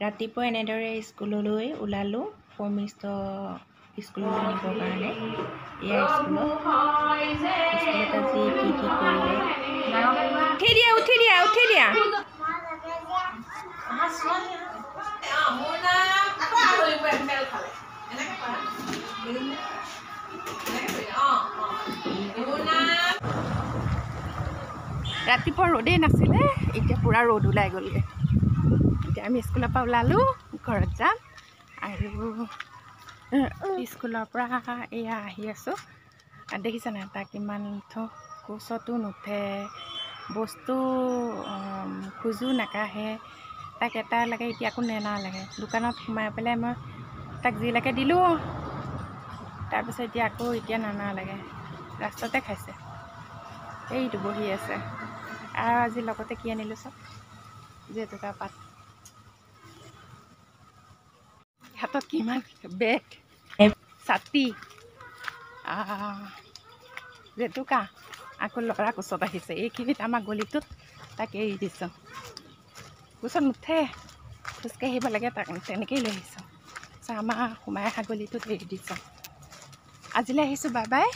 ৰাতিপুৱা এনেদৰে স্কুললৈ ওলালোঁ পমিষ্ট স্কুললৈ নিবৰ কাৰণে। ইয়াৰ স্কুলত আজি কি কৰিলে উঠি দিয়া ৰাতিপুৱা ৰ'দেই নাছিলে, এতিয়া পূৰা ৰ'দ ওলাই গ'লগৈ। এতিয়া আমি স্কুলৰ পৰা ওলালোঁ, ঘৰত যাম। আৰু স্কুলৰ পৰা এয়া আহি আছোঁ। দেখিছে নাই তাক কিমান কোচতো নুঠে, বস্তু খোজো নাকাঢ়ে, তাক এটা লাগে এতিয়া আকৌ নেনা লাগে। দোকানত সোমাই পেলাই মই তাক যি লাগে দিলোঁ, তাৰপিছত এতিয়া নানা লাগে। ৰাস্তাতে খাইছে, এইটো বহি আছে। আৰু আজি লগতে কি আনিলোঁ চাওক, জেতুকা পাত। হাতত কিমান বেগ, ছাতি, জেতুকা। আকৌ ল'ৰা কোচত আহিছে। এইখিনিত আমাৰ গলিটোত তাক এৰি দিছোঁ। কোচত নুঠে, খোজকাঢ়ি আহিব লাগে, তাক তেনেকৈয়ে লৈ আহিছোঁ। আমাৰ সোমাই অহা গলিটোত এৰি দিছোঁ। আজিলৈ আহিছোঁ, বাই বাই।